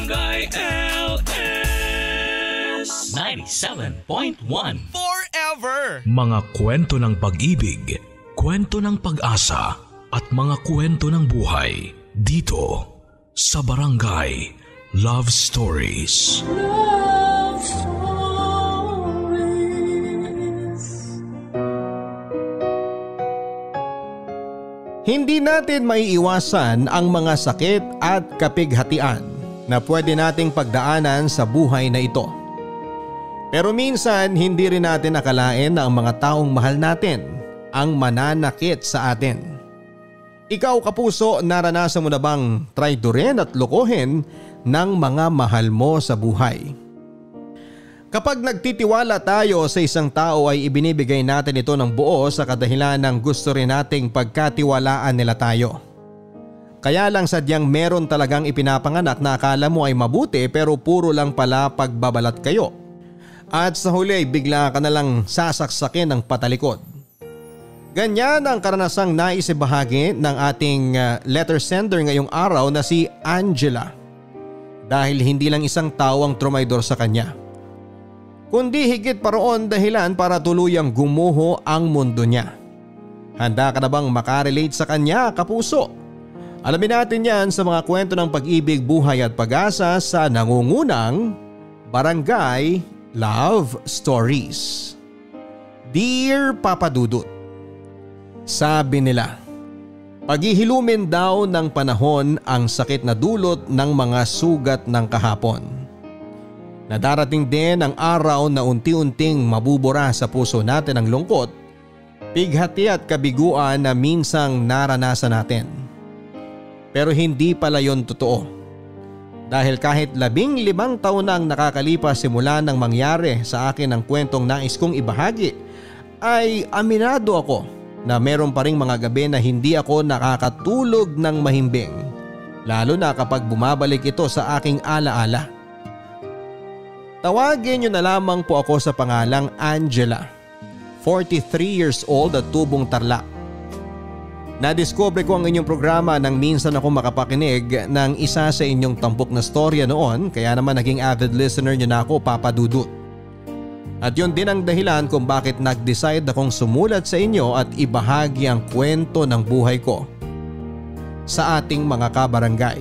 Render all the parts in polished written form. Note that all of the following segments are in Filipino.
Barangay LS 97.1 Forever. Mga kwento ng pag-ibig, kwento ng pag-asa at mga kwento ng buhay dito sa Barangay Love Stories. Love Stories. Hindi natin maiiwasan ang mga sakit at kapighatian na pwede nating pagdaanan sa buhay na ito. Pero minsan hindi rin natin akalain na ang mga taong mahal natin ang mananakit sa atin. Ikaw kapuso, naranasan mo na bang traidorin at lokohin ng mga mahal mo sa buhay? Kapag nagtitiwala tayo sa isang tao ay ibinibigay natin ito ng buo sa kadahilan ng gusto rin nating pagkatiwalaan nila tayo. Kaya lang sadyang meron talagang ipinapanganak na akala mo ay mabuti pero puro lang pala pagbabalat kayo. At sa huli ay bigla ka na lang sasaksakin ng patalikod. Ganyan ang karanasang nais ibahagi ng ating letter sender ngayong araw na si Angela. Dahil hindi lang isang tao ang trumaydor sa kanya, kundi higit pa roon dahilan para tuluyang gumuho ang mundo niya. Handa ka na bang makarelate sa kanya, kapuso? Alamin natin yan sa mga kwento ng pag-ibig, buhay at pag-asa sa nangungunang Barangay Love Stories. Dear Papa Dudut, sabi nila, paghihilumin daw ng panahon ang sakit na dulot ng mga sugat ng kahapon. Nadarating din ang araw na unti-unting mabubura sa puso natin ang lungkot, pighati at kabiguan na minsang naranasan natin. Pero hindi pala yon totoo. Dahil kahit 15 taon na ang nakakalipas simula nang mangyari sa akin ang kwentong nais kong ibahagi, ay aminado ako na meron pa ring mga gabi na hindi ako nakakatulog ng mahimbing. Lalo na kapag bumabalik ito sa aking alaala. Tawagin niyo na lamang po ako sa pangalang Angela, 43 years old at tubong Tarlac. Nadiskubre ko ang inyong programa nang minsan ako makapakinig ng isa sa inyong tampok na storya noon, kaya naman naging avid listener niyo na ako, Papa Dudut. At yun din ang dahilan kung bakit nag-decide akong sumulat sa inyo at ibahagi ang kwento ng buhay ko sa ating mga kabarangay.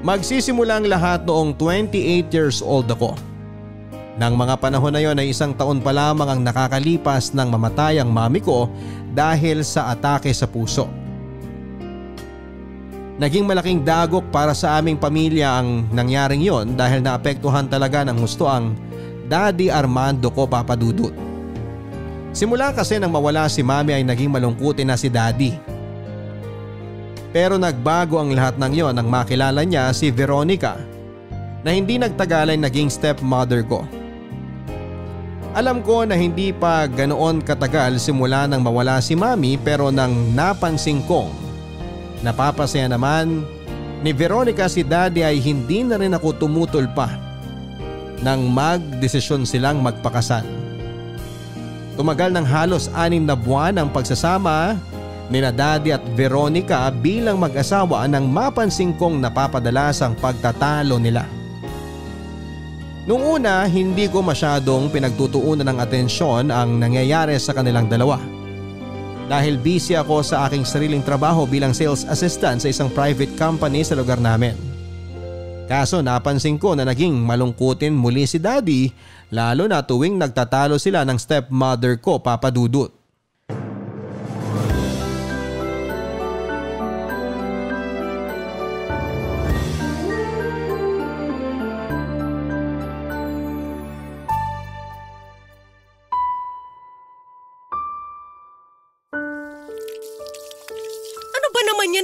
Magsisimula ang lahat noong 28 years old ako. Nang mga panahon na yon ay 1 taon pa lamang ang nakakalipas nang mamatay ang mami ko dahil sa atake sa puso. Naging malaking dagok para sa aming pamilya ang nangyaring yon dahil naapektuhan talaga ng husto ang Daddy Armando ko, Papa Dudut. Simula kasi nang mawala si mami ay naging malungkutin na si Daddy. Pero nagbago ang lahat ng yon nang makilala niya si Veronica na hindi nagtagal ay naging stepmother ko. Alam ko na hindi pa ganoon katagal simula nang mawala si mami, pero nang napansin kong napapasaya naman ni Veronica si Daddy ay hindi na rin ako tumutol pa nang magdesisyon silang magpakasal. Tumagal ng halos 6 na buwan ang pagsasama nina Daddy at Veronica bilang mag-asawa nang mapansin kong napapadalas ang pagtatalo nila. Noong una, hindi ko masyadong pinagtutuunan ng atensyon ang nangyayari sa kanilang dalawa. Dahil busy ako sa aking sariling trabaho bilang sales assistant sa isang private company sa lugar namin. Kaso napansin ko na naging malungkutin muli si Daddy, lalo na tuwing nagtatalo sila ng stepmother ko, Papa Dudut.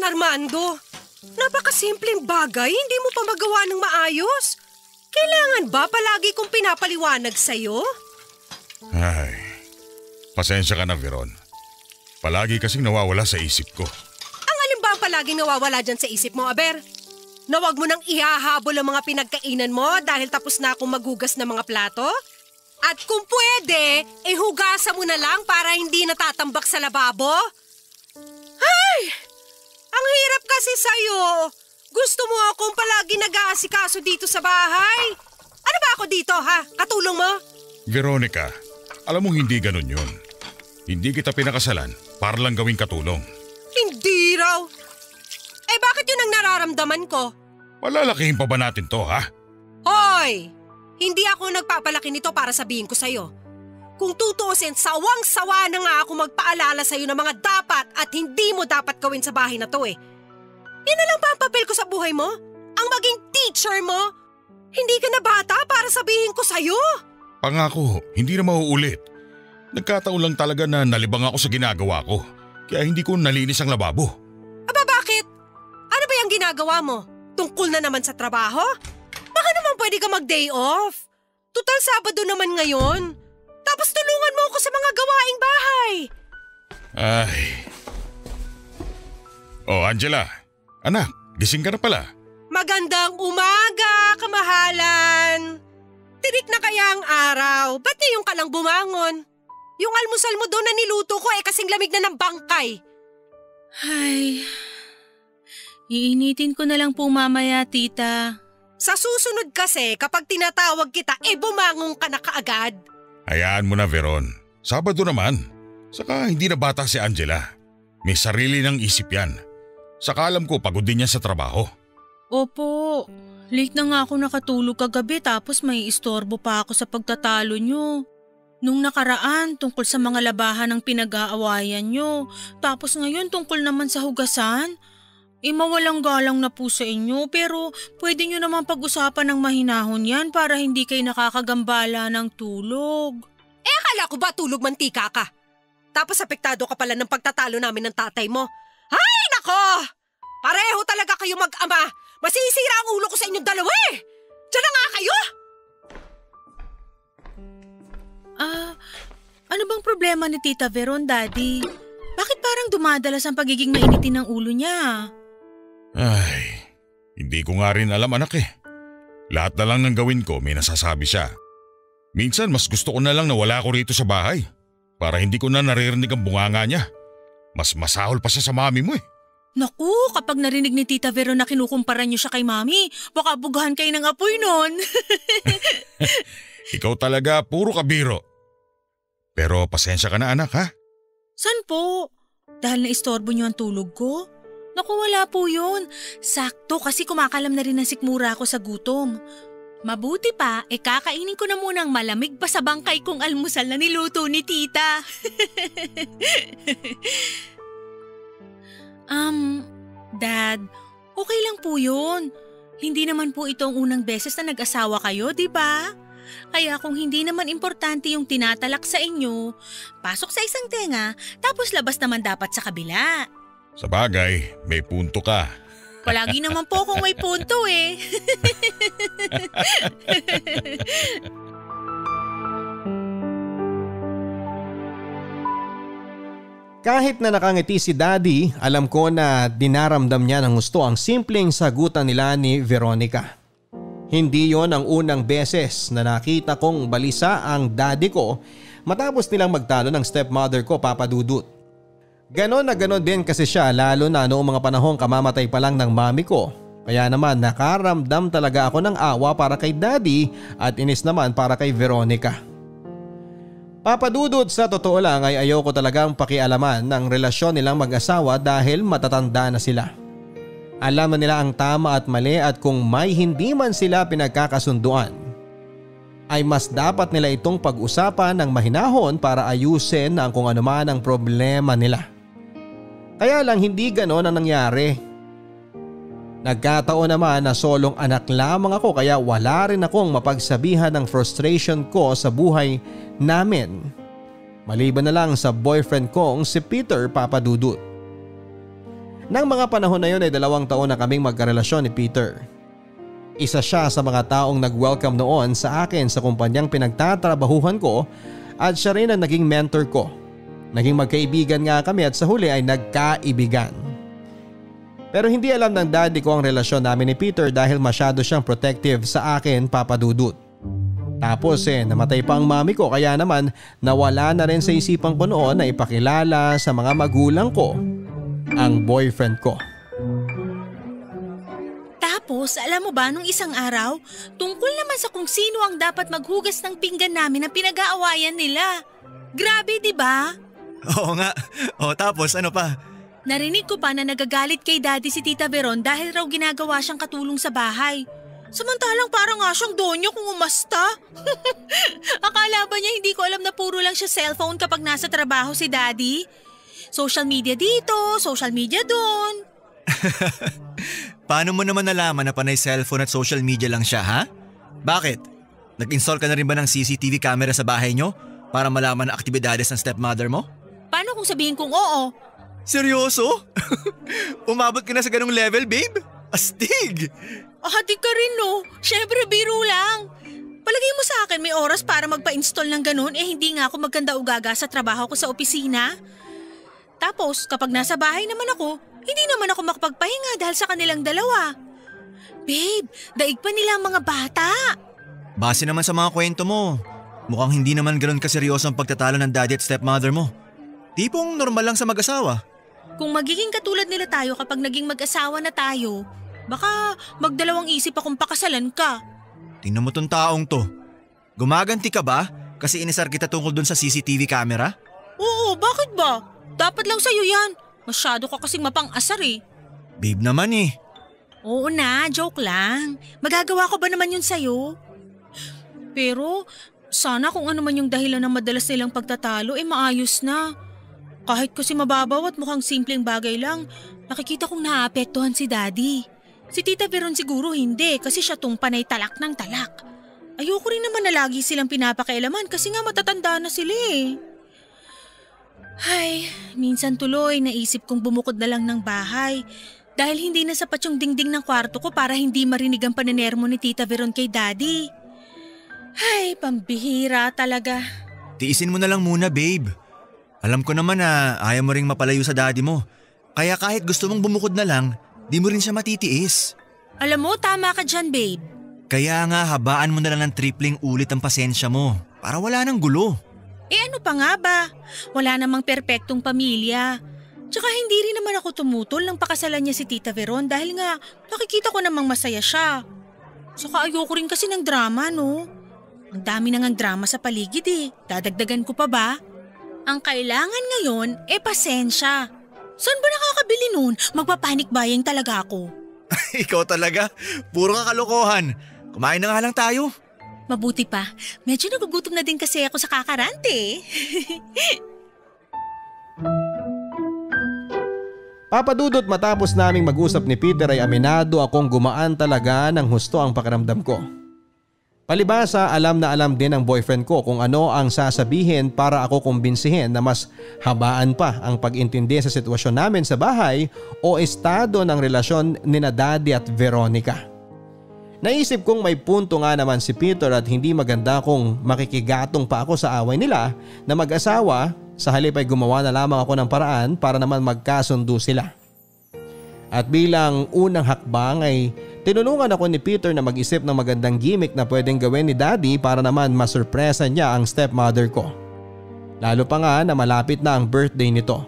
Armando, napakasimpleng bagay, hindi mo pa magawa ng maayos. Kailangan ba palagi kong pinapaliwanag sa'yo? Ay, pasensya ka na, Veron. Palagi kasing nawawala sa isip ko. Ang alin ba ang palaging nawawala dyan sa isip mo, Aber? Na wag mo nang ihahabol ang mga pinagkainan mo dahil tapos na akong maghugas ng mga plato? At kung pwede, hugasan mo na lang para hindi natatambak sa lababo? Ay! Ang hirap kasi sa'yo. Gusto mo akong palagi nag-aasikaso dito sa bahay? Ano ba ako dito ha? Katulong mo? Veronica, alam mong hindi ganun yun. Hindi kita pinakasalan para lang gawing katulong. Hindi raw. Eh bakit yun ang nararamdaman ko? Palalakihin pa ba natin to, ha? Hoy! Hindi ako nagpapalaki nito para sabihin ko sa'yo. Kung tutuusin, sawang-sawa na nga ako magpaalala sa'yo ng mga dapat at hindi mo dapat gawin sa bahay na to eh. Yan na lang ba ang papel ko sa buhay mo? Ang maging teacher mo? Hindi ka na bata para sabihin ko sa'yo. Pangako, hindi na mauulit. Nagkataon lang talaga na nalibang ako sa ginagawa ko. Kaya hindi ko nalinis ang lababo. Aba bakit? Ano ba yung ginagawa mo? Tungkol na naman sa trabaho? Baka naman pwede ka mag-day off. Tutal Sabado naman ngayon. Tapos tulungan mo ako sa mga gawaing bahay. Ay. Oh, Angela. Anak, gising ka na pala. Magandang umaga, kamahalan. Tirik na kaya ang araw. Ba't ngayon ka lang bumangon? Yung almusal mo doon na niluto ko kasing lamig na ng bangkay. Ay, iinitin ko na lang po mamaya, tita. Sa susunod kasi, kapag tinatawag kita, bumangon ka na kaagad. Hayaan mo na, Veron. Sabado naman. Saka hindi na bata si Angela. May sarili ng isip yan. Saka alam ko pagod din niya sa trabaho. Opo, late na nga ako nakatulog kagabi tapos may istorbo pa ako sa pagtatalo nyo. Nung nakaraan tungkol sa mga labahan ng pinag-aawayan nyo. Tapos ngayon tungkol naman sa hugasan. Mawalang galang na po sa inyo pero pwede nyo naman pag-usapan ng mahinahon yan para hindi kayo nakakagambala ng tulog. Akala ko ba tulog mantika ka? Tapos apektado ka pala ng pagtatalo namin ng tatay mo. Ay, nako! Pareho talaga kayo mag-ama. Masisira ang ulo ko sa inyong dalawa eh. Diyan na nga kayo! Ano bang problema ni Tita Veron, Daddy? Bakit parang dumadalas ang pagiging mainitin ng ulo niya? Ay, hindi ko nga rin alam anak eh. Lahat na lang ng gawin ko may nasasabi siya. Minsan mas gusto ko na lang na wala ko rito sa bahay para hindi ko na naririnig ang bunganga niya. Mas masahol pa siya sa mami mo eh. Naku, kapag narinig ni Tita Veron na kinukumpara niyo siya kay Mami, baka bugahan kayo ng apoy nun. Ikaw talaga puro kabiro. Pero pasensya ka na anak ha? San po? Dahil naistorbo niyo ang tulog ko? Naku, wala po yun. Sakto kasi kumakalam na rin ng sikmura ako sa gutom. Mabuti pa, kakainin ko na muna ang malamig pa sa bangkay kong almusal na niluto ni Tita. Dad, okay lang po yun. Hindi naman po ito ang unang beses na nag-asawa kayo, di ba? Kaya kung hindi naman importante yung tinatalak sa inyo, pasok sa isang tenga, tapos labas naman dapat sa kabila. Sa bagay, may punto ka. Palagi naman po akong may punto eh. Kahit na nakangiti si Daddy, alam ko na dinaramdam niya ng gusto ang simpleng sagutan nila ni Veronica. Hindi yon ang unang beses na nakita kong balisa ang daddy ko matapos nilang magtalo ng stepmother ko, Papa Dudut. Ganon na ganon din kasi siya lalo na noong mga panahong kamamatay pa lang ng mami ko. Kaya naman nakaramdam talaga ako ng awa para kay Daddy at inis naman para kay Veronica. Papa Dudut, sa totoo lang ay ayoko talagang pakialaman ng relasyon nilang mag-asawa dahil matatanda na sila. Alam na nila ang tama at mali at kung may hindi man sila pinagkakasunduan, ay mas dapat nila itong pag-usapan ng mahinahon para ayusin ang kung ano man ang problema nila. Kaya lang hindi ganon ang nangyari. Nagkataon naman na solong anak lamang ako kaya wala rin akong mapagsabihan ng frustration ko sa buhay namin. Maliban na lang sa boyfriend kong si Peter, Papa Dudut. Nang mga panahon na yun ay 2 taon na kaming magkarelasyon ni Peter. Isa siya sa mga taong nag-welcome noon sa akin sa kumpanyang pinagtatrabahuhan ko at siya rin ang naging mentor ko. Naging magkaibigan nga kami at sa huli ay nagkaibigan. Pero hindi alam ng daddy ko ang relasyon namin ni Peter dahil masyado siyang protective sa akin, Papa Dudut. Tapos namatay pa ang mami ko kaya naman nawala na rin sa isipan ko noon na ipakilala sa mga magulang ko ang boyfriend ko. Tapos, alam mo ba, nung isang araw, tungkol naman sa kung sino ang dapat maghugas ng pinggan namin ang pinag-aawayan nila. Grabe, di ba? Oo nga. O tapos ano pa? Narinig ko pa na nagagalit kay Daddy si Tita Veron dahil raw ginagawa siyang katulong sa bahay. Samantalang parang nga siyang donyo kung umasta. Akala ba niya hindi ko alam na puro lang siya cellphone kapag nasa trabaho si Daddy? Social media dito, social media doon. Paano mo naman nalaman na panay cellphone at social media lang siya, ha? Bakit? Nag-install ka na rin ba ng CCTV camera sa bahay nyo para malaman ang aktibidades ng stepmother mo? Paano kung sabihin kong oo? Seryoso? Umabot ka na sa ganung level, babe? Astig! Ahati ka rin no. Syempre biro lang. Palagay mo sa akin may oras para magpa-install ng ganun hindi nga ako magkanda ugaga sa trabaho ko sa opisina. Tapos kapag nasa bahay naman ako, hindi naman ako makapagpahinga dahil sa kanilang dalawa. Babe, daig pa nila ang mga bata. Base naman sa mga kwento mo, mukhang hindi naman ganoon kaseryoso ang pagtatalo ng daddy at stepmother mo. Tipong normal lang sa mag-asawa. Kung magiging katulad nila tayo kapag naging mag-asawa na tayo, baka magdalawang isip akong pakasalan ka. Tingnan mo tong taong to. Gumaganti ka ba kasi inisar kita tungkol dun sa CCTV camera? Oo, bakit ba? Dapat lang sa'yo yan. Masyado ka kasing mapang-asar eh. Babe naman eh. Oo na, joke lang. Magagawa ko ba naman yun sa'yo? Pero sana kung ano man yung dahilan ng madalas nilang pagtatalo maayos na. Kahit kasi mababaw at mukhang simpleng bagay lang, nakikita kong naapektuhan si Daddy. Si Tita Veron siguro hindi kasi siya tong panay talak ng talak. Ayoko rin naman na lagi silang pinapakailaman kasi nga matatanda na sila eh. Ay, minsan tuloy naisip kong bumukod na lang ng bahay dahil hindi na sapat yung dingding ng kwarto ko para hindi marinig ang panenermo ni Tita Veron kay Daddy. Ay, pambihira talaga. Tiisin mo na lang muna, babe. Alam ko naman na ayaw mo ring mapalayo sa daddy mo. Kaya kahit gusto mong bumukod na lang, di mo rin siya matitiis. Alam mo, tama ka dyan, babe. Kaya nga habaan mo na lang ng tripling ulit ang pasensya mo para wala nang gulo. Ano pa nga ba? Wala namang perpektong pamilya. Tsaka hindi rin naman ako tumutol nang pakasalan niya si Tita Veron dahil nga nakikita ko namang masaya siya. Saka ayoko rin kasi ng drama, no? Ang dami nang ang drama sa paligid eh. Dadagdagan ko pa ba? Ang kailangan ngayon pasensya. Saan ba nakakabili nun? Magpapanik buying talaga ako. Ikaw talaga? Puro kalokohan. Kumain na nga lang tayo. Mabuti pa. Medyo nagugutom na din kasi ako sa kakarante. Papadudot matapos naming mag-usap ni Peter ay aminado akong gumaan talaga ng husto ang pakiramdam ko. Palibhasa alam na alam din ng boyfriend ko kung ano ang sasabihin para ako kumbinsihin na mas habaan pa ang pag-intindi sa sitwasyon namin sa bahay o estado ng relasyon nina Daddy at Veronica. Naisip kong may punto nga naman si Peter at hindi maganda kung makikigatong pa ako sa away nila na mag-asawa, sa halip ay gumawa na lamang ako ng paraan para naman magkasundo sila. At bilang unang hakbang ay tinulungan ako ni Peter na mag-isip ng magandang gimmick na pwedeng gawin ni Daddy para naman masurpresa niya ang stepmother ko. Lalo pa nga na malapit na ang birthday nito.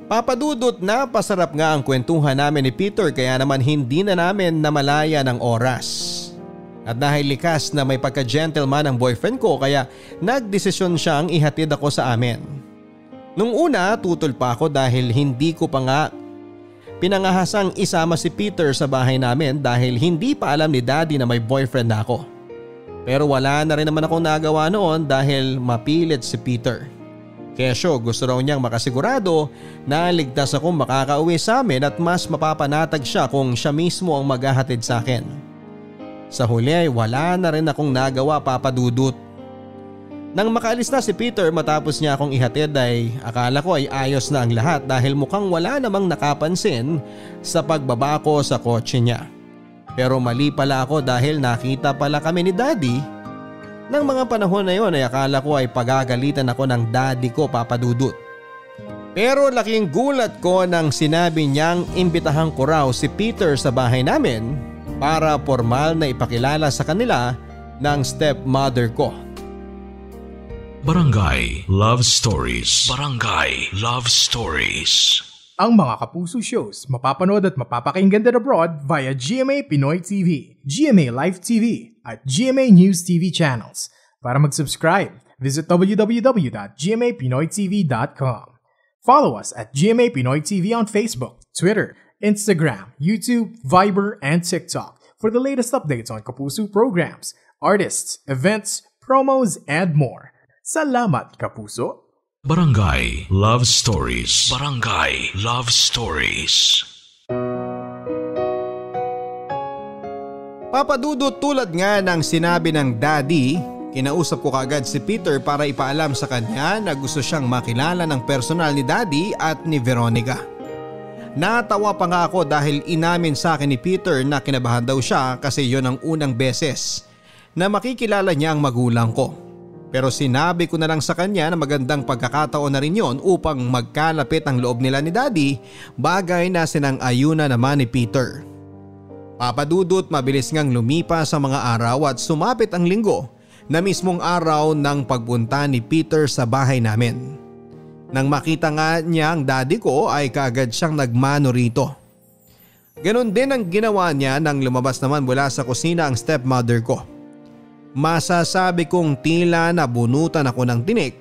Papadudot na pasarap nga ang kwentuhan namin ni Peter kaya naman hindi na namin namalaya ng oras. At dahil likas na may pagka-gentleman ang boyfriend ko kaya nagdesisyon siyang ihatid ako sa amin. Nung una tutol pa ako dahil hindi ko pa nga pinangahasang isama si Peter sa bahay namin dahil hindi pa alam ni Daddy na may boyfriend na ako. Pero wala na rin naman akong nagawa noon dahil mapilit si Peter. Kesyo gusto raw niyang makasigurado na ligtas akong makakauwi sa amin at mas mapapanatag siya kung siya mismo ang maghahatid sa akin. Sa huli ay wala na rin akong nagawa, Papadudot. Nang makaalis na si Peter matapos niya akong ihatid ay akala ko ay ayos na ang lahat dahil mukhang wala namang nakapansin sa pagbaba ko sa kotse niya. Pero mali pala ako dahil nakita pala kami ni Daddy. Nang mga panahon na yon ay akala ko ay pagagalitan ako ng Daddy ko, Papadudot. Pero laking gulat ko nang sinabi niyang imbitahan ko raw si Peter sa bahay namin para formal na ipakilala sa kanila ng stepmother ko. Barangay Love Stories. Barangay Love Stories. Ang mga Kapuso shows mapapanood at mapapakinggan din abroad via GMA Pinoy TV, GMA Live TV at GMA News TV channels. Para mag-subscribe, visit www.gmapinoytv.com. Follow us at GMA Pinoy TV on Facebook, Twitter, Instagram, YouTube, Viber, and TikTok for the latest updates on Kapuso programs, artists, events, promos, and more. Salamat, Kapuso! Barangay Love Stories. Barangay Love Stories. Papa Dudut, tulad nga ng sinabi ng daddy, kinausap ko kagad si Peter para ipaalam sa kanya na gusto siyang makilala ng personal ni daddy at ni Veronica. Natawa pa nga ako dahil inamin sa akin ni Peter na kinabahan daw siya kasi yon ang unang beses na makikilala niya ang magulang ko. Pero sinabi ko na lang sa kanya na magandang pagkakataon na rin yon upang magkalapit ang loob nila ni daddy, bagay na sinang-ayuna naman ni Peter. Papa Dudut, mabilis ngang lumipas sa mga araw at sumapit ang linggo na mismong araw ng pagpunta ni Peter sa bahay namin. Nang makita nga niya ang daddy ko ay kaagad siyang nagmano rito. Ganon din ang ginawa niya nang lumabas naman mula sa kusina ang stepmother ko. Masasabi kong tila nabunutan ako ng tinik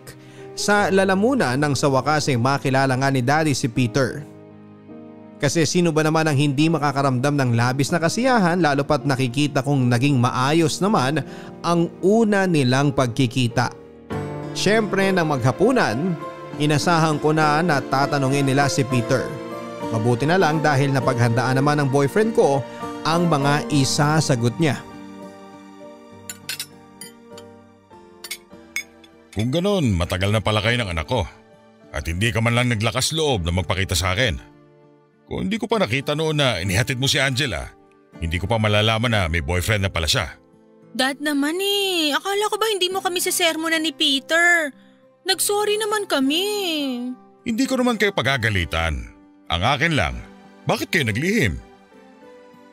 sa lalamunan nang sa wakas ay makilala nga ni daddy si Peter. Kasi sino ba naman ang hindi makakaramdam ng labis na kasiyahan lalo pat nakikita kong naging maayos naman ang una nilang pagkikita. Siyempre nang maghapunan, inasahan ko na tatanungin nila si Peter. Mabuti na lang dahil napaghandaan naman ng boyfriend ko ang mga isasagot niya. Kung ganon, matagal na pala kayo ng anak ko at hindi ka man lang naglakas loob na magpakita sa akin. Kung hindi ko pa nakita noon na inihatid mo si Angela, hindi ko pa malalaman na may boyfriend na pala siya. Dad naman akala ko ba hindi mo kami sisermonan ni Peter? Nagsorry naman kami. Hindi ko naman kayo pagagalitan. Ang akin lang, bakit kayo naglihim?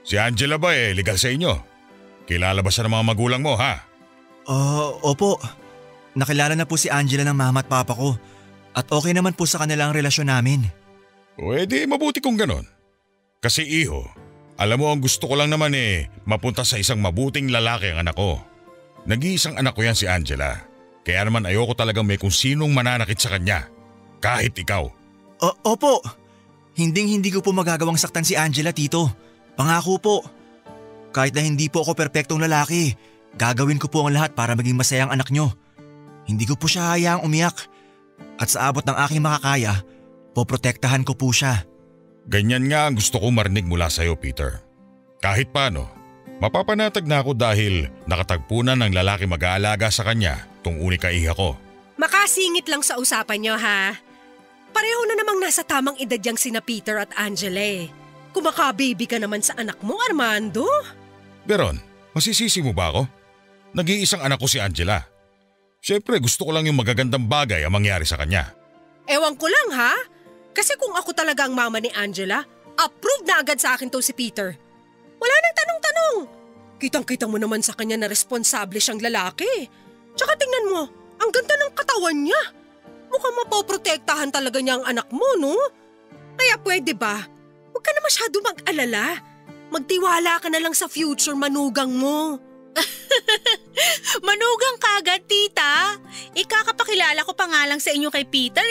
Si Angela ba legal sa inyo? Kilala ba siya ng mga magulang mo ha? Opo. Nakilala na po si Angela ng mama at papa ko at okay naman po sa kanila ang relasyon namin. Pwede mabuti kung ganon. Kasi iho, alam mo ang gusto ko lang naman mapunta sa isang mabuting lalaki ang anak ko. Nag-iisang anak ko yan si Angela. Kaya naman ayoko talagang may kung sinong mananakit sa kanya. Kahit ikaw. Opo. Hindi ko po magagawang saktan si Angela, tito. Pangako po. Kahit na hindi po ako perpektong lalaki, gagawin ko po ang lahat para maging masaya ang anak nyo. Hindi ko po siya hayaang umiyak. At sa abot ng aking makakaya, poprotektahan ko po siya. Ganyan nga ang gusto kong marinig mula sa'yo, Peter. Kahit paano, mapapanatag na ako dahil nakatagpo na ng lalaki mag-aalaga sa kanya tung unika iha ko. Makasingit lang sa usapan nyo ha. Pareho na namang nasa tamang edad yang sina Peter at Angela. Kumaka-baby ka naman sa anak mo, Armando. Veron, masisisi mo ba ako? Nag-iisang anak ko si Angela. Siyempre gusto ko lang yung magagandang bagay ang mangyari sa kanya. Ewan ko lang ha. Kasi kung ako talaga ang mama ni Angela, approve na agad sa akin to si Peter. Wala nang tanong-tanong. Kitang-kita mo naman sa kanya na responsable siyang lalaki. Tsaka tingnan mo, ang ganda ng katawan niya. Mukhang mapoprotektahan talaga niya ang anak mo, no? Kaya pwede ba? Huwag ka na masyado mag-alala. Magtiwala ka na lang sa future manugang mo. Manugang kagad, tita. Ikakapakilala ko pa nga lang sa inyo kay Peter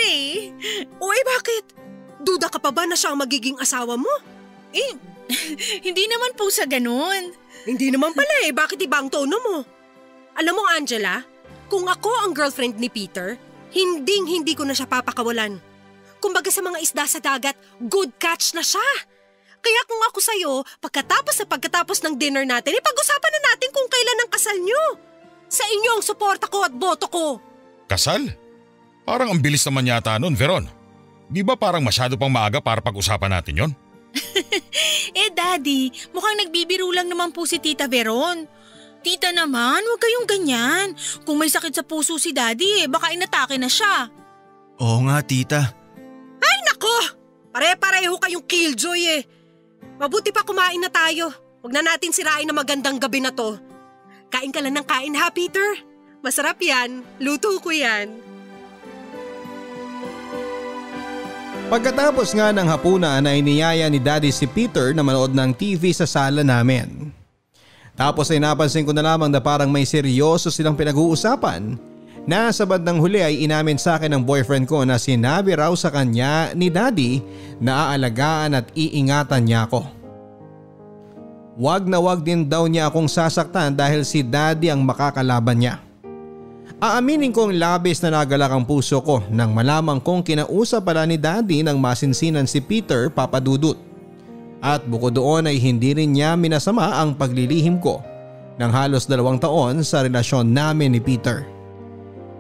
Uy, bakit? Duda ka pa ba na siya ang magiging asawa mo? Hindi naman po sa ganun. Hindi naman pala bakit iba ang tono mo? Alam mo, Angela, kung ako ang girlfriend ni Peter, hindi ko na siya papakawalan. Kumbaga sa mga isda sa dagat, good catch na siya. Kaya kung ako sa'yo, pagkatapos ng dinner natin, pag-usapan na natin kung kailan ang kasal nyo. Sa inyo ang suporta ko at boto ko. Kasal? Parang ang bilis naman yata nun, Veron. Di ba parang masyado pang maaga para pag-usapan natin yon? Daddy, mukhang nagbibiro lang naman po si Tita Veron. Tita naman, huwag kayong ganyan. Kung may sakit sa puso si Daddy, baka inatake na siya. Oo nga, tita. Ay nako! Pare-pareho kayong killjoy Mabuti pa kumain na tayo. Huwag na natin sirain ang magandang gabi na to. Kain ka lang ng kain ha, Peter? Masarap yan. Luto ko yan. Pagkatapos nga ng hapunan ay niyaya ni Daddy si Peter na manood ng TV sa sala namin. Tapos ay napansin ko na lamang na parang may seryoso silang pinag-uusapan na sa bandang huli ay inamin sa akin ng boyfriend ko na sinabi raw sa kanya ni Daddy na aalagaan at iingatan niya ako. Wag na wag din daw niya akong sasaktan dahil si Daddy ang makakalaban niya. Aaminin kong labis na nagalak ang puso ko nang malamang kong kinausap pala ni Daddy nang masinsinan si Peter, Papa Dudut. At bukod doon ay hindi rin niya minasama ang paglilihim ko ng halos 2 taon sa relasyon namin ni Peter.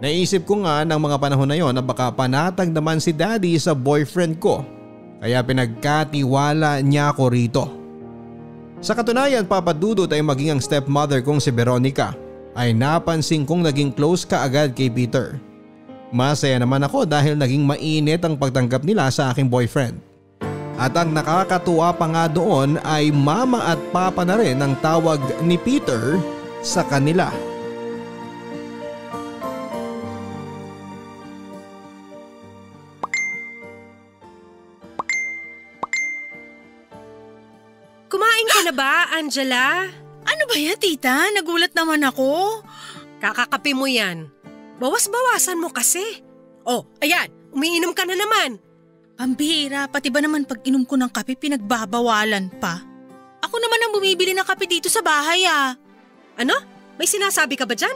Naisip ko nga ng mga panahon na yon na baka panatag naman si Daddy sa boyfriend ko kaya pinagkatiwala niya ako rito. Sa katunayan, Papa Dudut, ay maging ang stepmother kong si Veronica ay napansin kong naging close ka agad kay Peter. Masaya naman ako dahil naging mainit ang pagtanggap nila sa aking boyfriend. At ang nakakatuwa pa nga doon ay mama at papa na rin ang tawag ni Peter sa kanila. Kumain ka na ba, Angela? Ano ba yan, tita? Nagulat naman ako. Kakakape mo yan. Bawas-bawasan mo kasi. Oh, ayan, umiinom ka na naman. Pambihira, pati ba naman pag inom ko ng kape pinagbabawalan pa? Ako naman ang bumibili ng kape dito sa bahay Ano? May sinasabi ka ba dyan?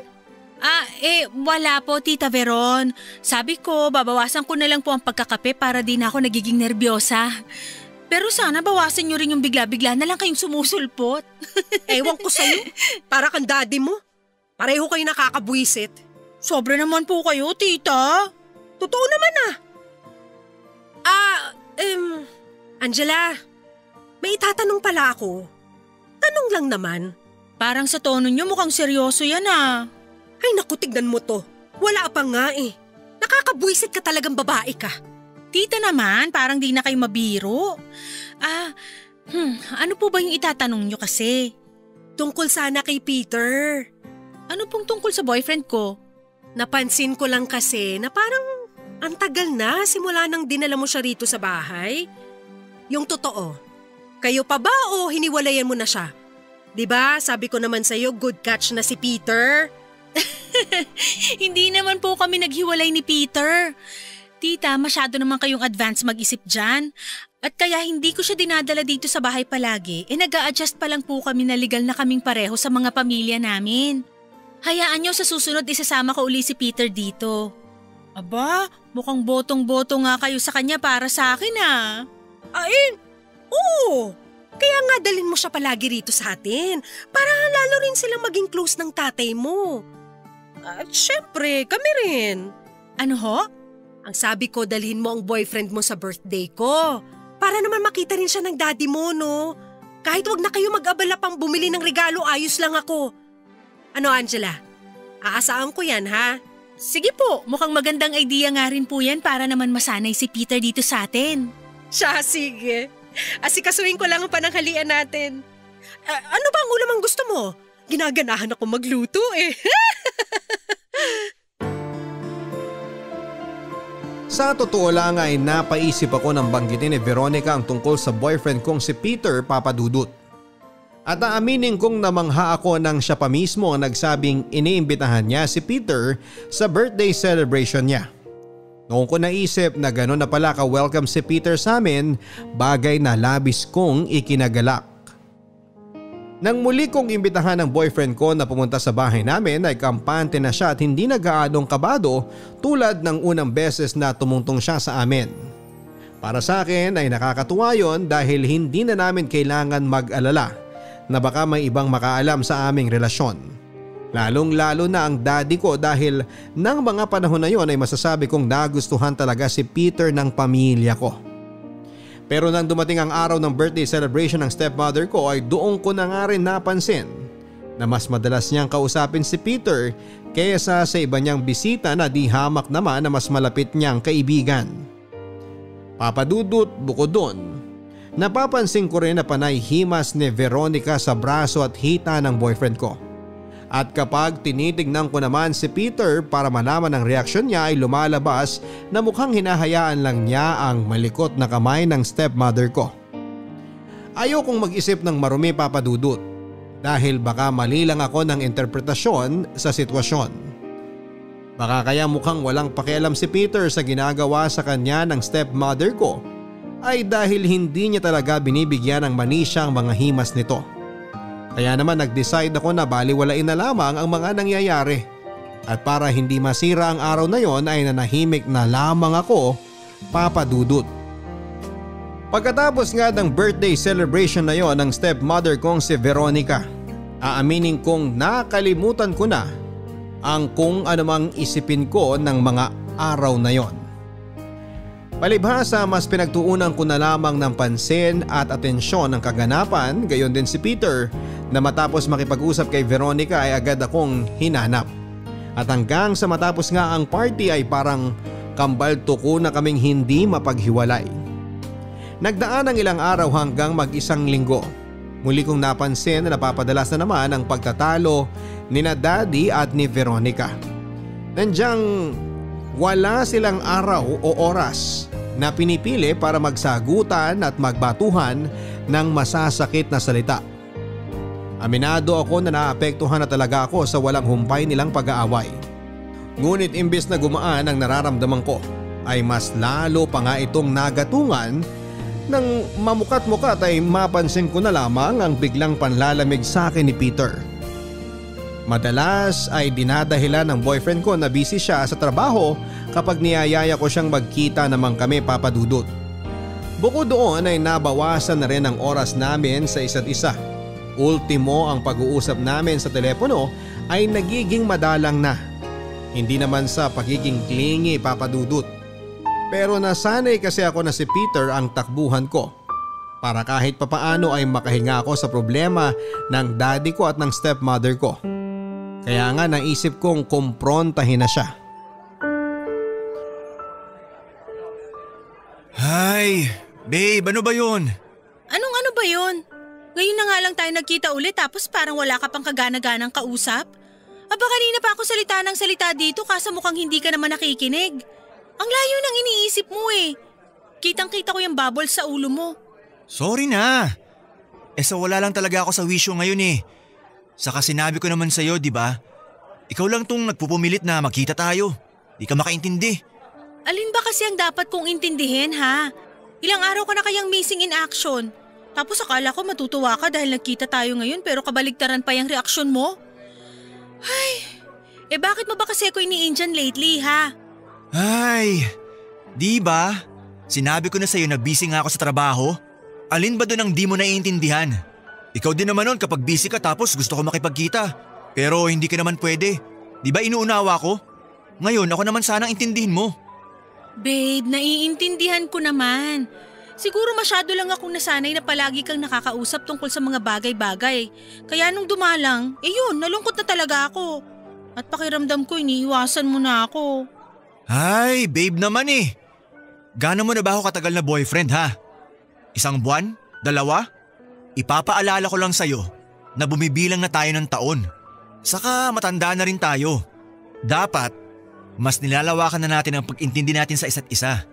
Wala po, Tita Veron. Sabi ko, babawasan ko na lang po ang pagkakape para di na ako nagiging nerbyosa. Pero sana bawasan nyo rin yung bigla-bigla na lang kayong sumusulpot. Ewan ko sa'yo. Para kang daddy mo. Pareho kayo nakakabwisit. Sobra naman po kayo, tita. Totoo naman Angela, may itatanong pala ako. Tanong lang naman. Parang sa tono nyo mukhang seryoso yan Ay naku, tignan mo to. Wala pa nga Nakakabwisit ka talagang babae ka. Tita naman, parang di na kayo mabiro. Ano po ba yung itatanong nyo kasi? Tungkol sana kay Peter. Ano pong tungkol sa boyfriend ko? Napansin ko lang kasi na parang ang tagal na simula nang dinala mo siya rito sa bahay. Yung totoo, kayo pa ba o hiniwalayan mo na siya? Diba, sabi ko naman sa'yo, good catch na si Peter. Hindi naman po kami naghiwalay ni Peter. Tita, masyado naman kayong advance mag-isip dyan. At kaya hindi ko siya dinadala dito sa bahay palagi, nag-a-adjust pa lang po kami na legal na kaming pareho sa mga pamilya namin. Hayaan nyo sa susunod isasama ko uli si Peter dito. Aba, mukhang botong-boto nga kayo sa kanya para sa akin Oo. Kaya nga dalhin mo siya palagi rito sa atin para lalo rin silang maging close ng tatay mo. At syempre, kami rin. Ano ho? Ang sabi ko, dalhin mo ang boyfriend mo sa birthday ko. Para naman makita rin siya ng daddy mo, no? Kahit wag na kayo mag-abala pang bumili ng regalo, ayos lang ako. Ano, Angela? Aasaan ko yan, ha? Sige po, mukhang magandang idea nga rin po yan para naman masanay si Peter dito sa atin. Siya, sige. Asikasuhin ko lang ang pananghalian natin. Ano ba ang ulam ang gusto mo? Ginaganahan ako magluto Sa totoo lang ay napaisip ako nang banggitin ni Veronica ang tungkol sa boyfriend kong si Peter, Papa Dudut. At aaminin kong namangha ako nang siya pa mismo ang nagsabing iniimbitahan niya si Peter sa birthday celebration niya. Noong ko naisip na gano'n na pala ka-welcome si Peter sa amin, bagay na labis kong ikinagalak. Nang muli kong imbitahan ng boyfriend ko na pumunta sa bahay namin ay kampante na siya at hindi nag-aadong kabado tulad ng unang beses na tumungtong siya sa amin. Para sa akin ay nakakatuwa yon dahil hindi na namin kailangan mag-alala na baka may ibang makaalam sa aming relasyon. Lalong lalo na ang daddy ko dahil nang mga panahon na yon ay masasabi kong nagustuhan talaga si Peter ng pamilya ko. Pero nang dumating ang araw ng birthday celebration ng stepmother ko ay doon ko na nga rin napansin na mas madalas niyang kausapin si Peter kaysa sa iba niyang bisita na di hamak naman na mas malapit niyang kaibigan. Papa Dudut, bukod doon, napapansin ko rin na panay himas ni Veronica sa braso at hita ng boyfriend ko. At kapag tinitignan ko naman si Peter para malaman ang reaksyon niya ay lumalabas na mukhang hinahayaan lang niya ang malikot na kamay ng stepmother ko. Ayokong mag-isip ng marumi, Papa Dudut, dahil baka mali lang ako ng interpretasyon sa sitwasyon. Baka kaya mukhang walang pakialam si Peter sa ginagawa sa kanya ng stepmother ko ay dahil hindi niya talaga binibigyan ng manisya ang mga himas nito. Kaya naman nag-decide ako na baliwalain na lamang ang mga nangyayari. At para hindi masira ang araw na yon ay nanahimik na lamang ako, Papa Dudut. Pagkatapos nga ng birthday celebration na yon ng stepmother kong si Veronica, aaminin kong nakalimutan ko na ang kung anumang isipin ko ng mga araw na yon. Palibhasa mas pinagtuunan ko na lamang ng pansin at atensyon ng kaganapan, gayon din si Peter na matapos makipag-usap kay Veronica ay agad akong hinanap. At hanggang sa matapos nga ang party ay parang kambal tuko na kaming hindi mapaghiwalay. Nagdaan ang ilang araw hanggang mag-isang linggo. Muli kong napansin na napapadalas na naman ang pagtatalo ni na Daddy at ni Veronica. Nandyang wala silang araw o oras na pinipili para magsagutan at magbatuhan ng masasakit na salita. Aminado ako na naapektuhan na talaga ako sa walang humpay nilang pag-aaway. Ngunit imbes na gumaan ang nararamdaman ko ay mas lalo pa nga itong nagatungan nang mamukat-mukat ay mapansin ko na lamang ang biglang panlalamig sa akin ni Peter. Madalas ay dinadahilan ng boyfriend ko na busy siya sa trabaho kapag niyayaya ko siyang magkita naman kami, Papa Dudut. Bukod doon ay nabawasan na rin ang oras namin sa isa't isa. Ultimo ang pag-uusap namin sa telepono ay nagiging madalang na. Hindi naman sa pagiging clingy, Papa Dudut. Pero nasanay kasi ako na si Peter ang takbuhan ko. Para kahit papaano ay makahinga ako sa problema ng daddy ko at ng stepmother ko. Kaya nga naisip kong kumprontahin na siya. Hay, babe, ano ba yun? Ano ba yun? Ngayon na nga lang tayo nagkita ulit tapos parang wala ka pang kagana-ganang kausap? Aba kanina pa ako salita ng salita dito kaso mukhang hindi ka naman nakikinig. Ang layo ng iniisip mo eh. Kitang-kita ko yung bubble sa ulo mo. Sorry na. Wala lang talaga ako sa wisyo ngayon eh. Saka sinabi ko naman sa'yo, di ba? Ikaw lang tong nagpupumilit na magkita tayo. Di ka makaintindi. Alin ba kasi ang dapat kong intindihin ha? Ilang araw ka na kayang missing in action. Tapos akala ko matutuwa ka dahil nagkita tayo ngayon pero kabaligtaran pa yung reaksyon mo? Ay, bakit mo ba kasi ako ini-Indian lately ha? Ay, di ba? Sinabi ko na sa'yo na busy nga ako sa trabaho. Alin ba doon ang di mo naiintindihan? Ikaw din naman nun kapag busy ka tapos gusto ko makipagkita. Pero hindi ka naman pwede. Di ba inuunawa ko? Ngayon ako naman sanang intindihin mo. Babe, naiintindihan ko naman. Siguro masyado lang akong nasanay na palagi kang nakakausap tungkol sa mga bagay-bagay. Kaya nung dumalang, yun, nalungkot na talaga ako. At pakiramdam ko iniiwasan mo na ako. Ay, babe naman eh. Gaano mo na ba ako katagal na boyfriend ha? 1 buwan? 2? Ipapaalala ko lang sa'yo na bumibilang na tayo ng taon. Saka matanda na rin tayo. Dapat, mas nilalawakan na natin ang pag-intindi natin sa isa't isa.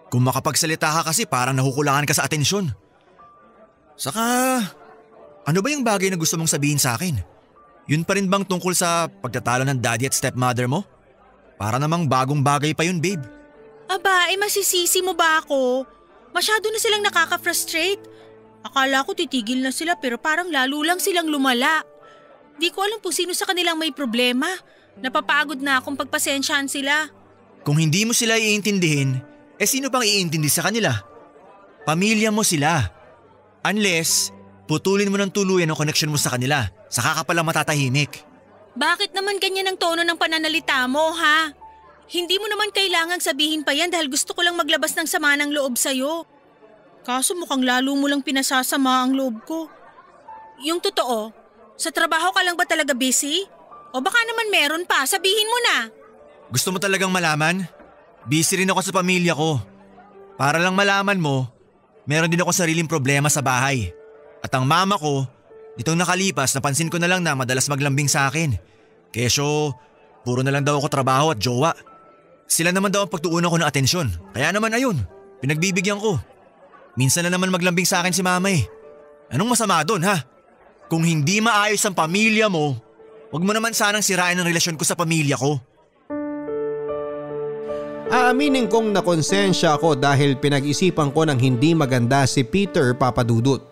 Kung makapagsalita ka kasi parang nahukulangan ka sa atensyon. Saka, ano ba yung bagay na gusto mong sabihin sa akin? Yun pa rin bang tungkol sa pagtatalo ng daddy at stepmother mo? Para namang bagong bagay pa yun, babe. Aba, masisisi mo ba ako? Masyado na silang nakaka-frustrate. Akala ko titigil na sila pero parang lalo lang silang lumala. Di ko alam kung sino sa kanilang may problema. Napapagod na akong pagpasensyahan sila. Kung hindi mo sila iintindihin, sino pang iintindi sa kanila? Pamilya mo sila. Unless, putulin mo ng tuluyan ang connection mo sa kanila. Saka ka pala matatahimik. Bakit naman ganyan ang tono ng pananalita mo, ha? Hindi mo naman kailangang sabihin pa yan dahil gusto ko lang maglabas ng sama ng loob sa'yo. Kaso mukhang lalo mo lang pinasasama ang loob ko. Yung totoo, sa trabaho ka lang ba talaga busy? O baka naman meron pa, sabihin mo na. Gusto mo talagang malaman? Busy rin ako sa pamilya ko. Para lang malaman mo, meron din ako sariling problema sa bahay. At ang mama ko, Nitong nakalipas, napansin ko na lang na madalas maglambing sa akin. Kesyo, puro na lang daw ako trabaho at jowa. Sila naman daw ang pagtuunan ko ng atensyon. Kaya naman ayun, pinagbibigyan ko. Minsan na naman maglambing sa akin si mama eh. Anong masama doon ha? Kung hindi maayos ang pamilya mo, huwag mo naman sanang sirain ang relasyon ko sa pamilya ko. Aaminin kong nakonsensya ako dahil pinag-isipan ko ng hindi maganda si Peter, Papa Dudut.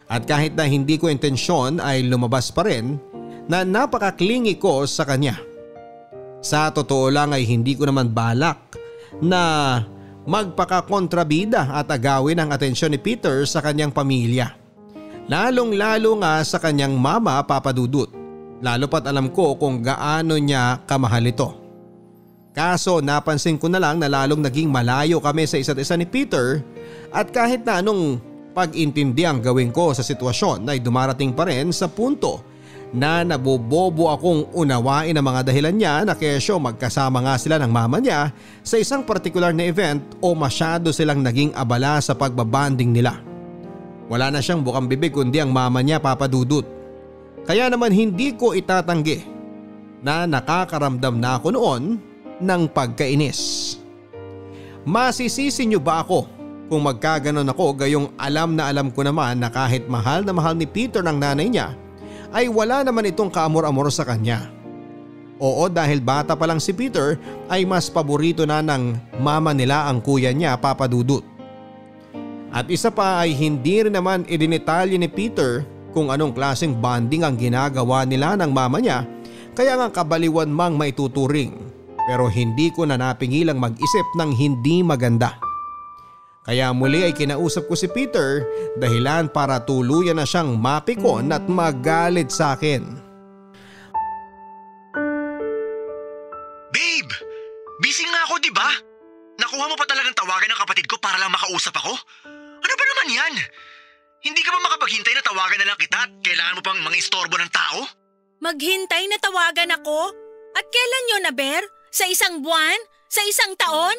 At kahit na hindi ko intensyon ay lumabas pa rin na napakaklingi ko sa kanya. Sa totoo lang ay hindi ko naman balak na magpakakontrabida at agawin ang atensyon ni Peter sa kanyang pamilya. Lalong-lalo nga sa kanyang mama, Papa Dudut. Lalo pat alam ko kung gaano niya kamahal ito. Kaso napansin ko na lang na lalong naging malayo kami sa isa't isa ni Peter at kahit na anong pag-intindi ang gawin ko sa sitwasyon ay dumarating pa rin sa punto na nabobobo akong unawain ang mga dahilan niya na kesyo magkasama nga sila ng mama niya sa isang partikular na event o masyado silang naging abala sa pagbabanding nila. Wala na siyang bukang bibig kundi ang mama niya, Papa Dudut. Kaya naman hindi ko itatanggi na nakakaramdam na ako noon ng pagkainis. Masisisi niyo ba ako kung magkaganon ako gayong alam na alam ko naman na kahit mahal na mahal ni Peter ng nanay niya ay wala naman itong kaamor-amor sa kanya. Oo, dahil bata pa lang si Peter ay mas paborito na ng mama nila ang kuya niya, Papa Dudut. At isa pa ay hindi rin naman idinitalye ni Peter kung anong klaseng bonding ang ginagawa nila ng mama niya kaya nga kabaliwan mang maituturing pero hindi ko na napigilang mag-isip ng hindi maganda. Kaya muli ay kinausap ko si Peter dahilan para tuluyan na siyang mapikon at magalit sa akin. Babe! Busy nga ako, di ba? Nakuha mo pa talagang tawagan ng kapatid ko para lang makausap ako? Ano ba naman yan? Hindi ka ba makapaghintay na tawagan na lang kita at kailangan mo pang mga istorbo ng tao? Maghintay na tawagan ako? At kailan yun, Aber? Sa isang buwan? Sa isang taon?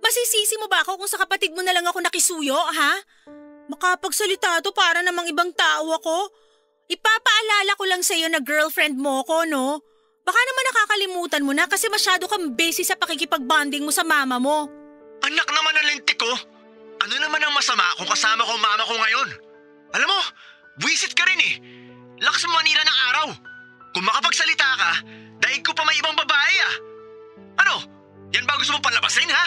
Masisisi mo ba ako kung sa kapatid mo na lang ako nakisuyo, ha? Makapagsalita to para namang ibang tao ako. Ipapaalala ko lang sa'yo na girlfriend mo ko, no? Baka naman nakakalimutan mo na kasi masyado kang busy sa pakikipagbanding mo sa mama mo. Anak naman ng lintik ko. Ano naman ang masama kung kasama ko ang mama ko ngayon? Alam mo, buwisit ka rin eh. Lakas mo manira ng araw. Kung makapagsalita ka, daig ko pa may ibang babae ah. Ano? Yan ba gusto mong palabasin ha?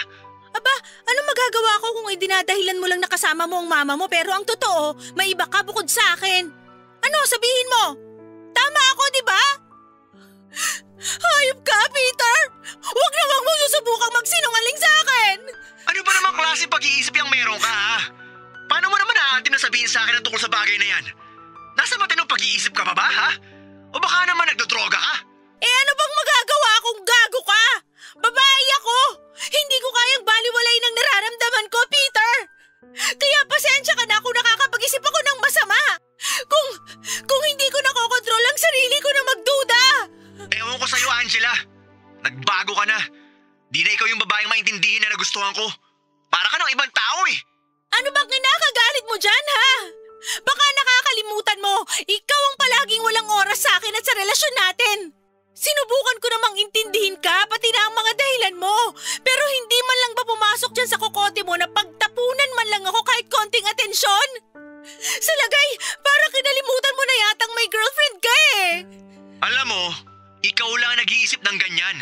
Aba, ano magagawa ko kung idinadahilan mo lang nakasama mo ang mama mo pero ang totoo, may iba ka bukod sa akin? Ano, sabihin mo? Tama ako, di ba? Hayop ka, Peter! Huwag na huwag mo susubukang magsinungaling sa akin! Ano ba namang klaseng pag-iisip yung meron ka ha? Paano mo naman naatim na sabihin sa akin ang tungkol sa bagay na yan? Nasa matinong pag-iisip ka pa ba ha? O baka naman nagdodroga ka? Eh ano bang magagawa kung gago ka? Babae ako! Hindi ko kayang baliwalayin ang nararamdaman ko, Peter! Kaya pasensya ka na kung nakakapag-isip ako ng masama! Kung hindi ko nakokontrol ang sarili ko na magduda! Ewan ko sa'yo, Angela. Nagbago ka na. Di na ikaw yung babaeng maintindihin na nagustuhan ko. Para ka ng ibang tao eh. Ano bang kinakagalit mo dyan, ha? Baka nakakalimutan mo, ikaw ang palaging walang oras sa akin at sa relasyon natin. Sinubukan ko namang intindihin ka, pati na ang mga dahilan mo. Pero hindi man lang ba pumasok dyan sa kokote mo na pagtapunan man lang ako kahit konting atensyon? Sa lagay, parang kinalimutan mo na yatang may girlfriend ka eh. Alam mo, ikaw lang nag-iisip ng ganyan.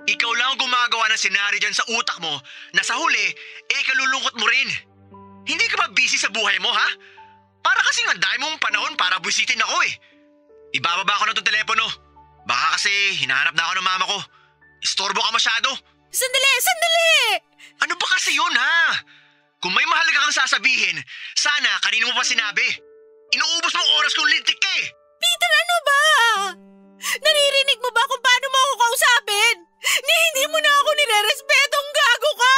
Ikaw lang ang gumagawa ng senaryo dyan sa utak mo na sa huli, kalulungkot mo rin. Hindi ka ba busy sa buhay mo, ha? Para kasing ang dami mong panahon para busitin ako eh. Ibababa ko na itong telepono. Baka kasi hinahanap na ako ng mama ko. Istorbo ka masyado. Sandali! Ano ba kasi yun, ha? Kung may mahalaga kang sasabihin, sana kanino mo pa sinabi. Inuubos mong oras kung lintik ka eh. Peter, ano ba? Naririnig mo ba kung paano mo ako kausapin? Hindi mo na ako nire-respetong gago ka!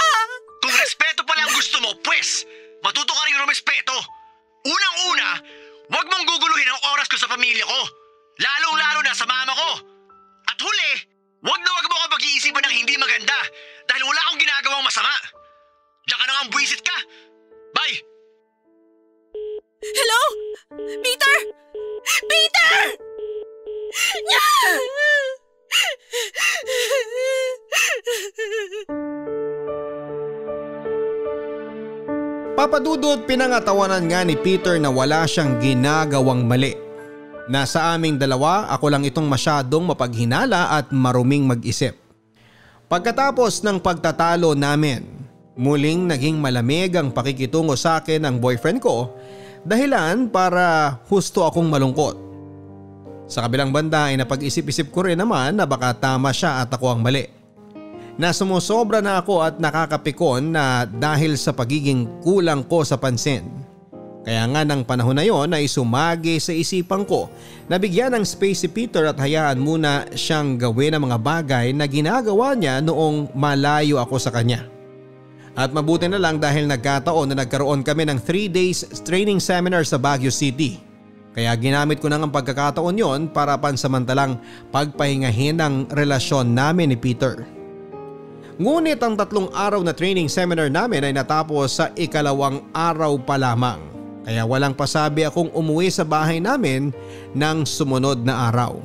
Kung respeto pala ang gusto mo, pues, matuto ka rin rumespeto. Unang-una, huwag mong guguluhin ang oras ko sa pamilya ko. Lalong-lalo na sa mama ko. At huli, huwag na huwag mo ka pag-iisipan ng hindi maganda dahil wala akong ginagawang masama. Diyan ka na nga buwisit ka. Bye! Hello? Peter? Papa Dudut, pinangatawanan nga ni Peter na wala siyang ginagawang mali. Nasa aming dalawa, ako lang itong masyadong mapaghinala at maruming mag-isip. Pagkatapos ng pagtatalo namin, muling naging malamig ang pakikitungo sa akin ng boyfriend ko, dahilan para husto akong malungkot. Sa kabilang banda ay napag-isip-isip ko rin naman na baka tama siya at ako ang mali. Na sumusobra na ako at nakakapikon na dahil sa pagiging kulang ko sa pansin. Kaya nga ng panahon na yon ay sumagi sa isipan ko na bigyan ng space si Peter at hayaan muna siyang gawin ang mga bagay na ginagawa niya noong malayo ako sa kanya. At mabuti na lang dahil nagkataon na nagkaroon kami ng 3 days training seminar sa Baguio City. Kaya ginamit ko na ang pagkakataon yon para pansamantalang pagpahingahin ang relasyon namin ni Peter. Ngunit ang 3 araw na training seminar namin ay natapos sa 2nd araw pa lamang. Kaya walang pasabi akong umuwi sa bahay namin ng sumunod na araw.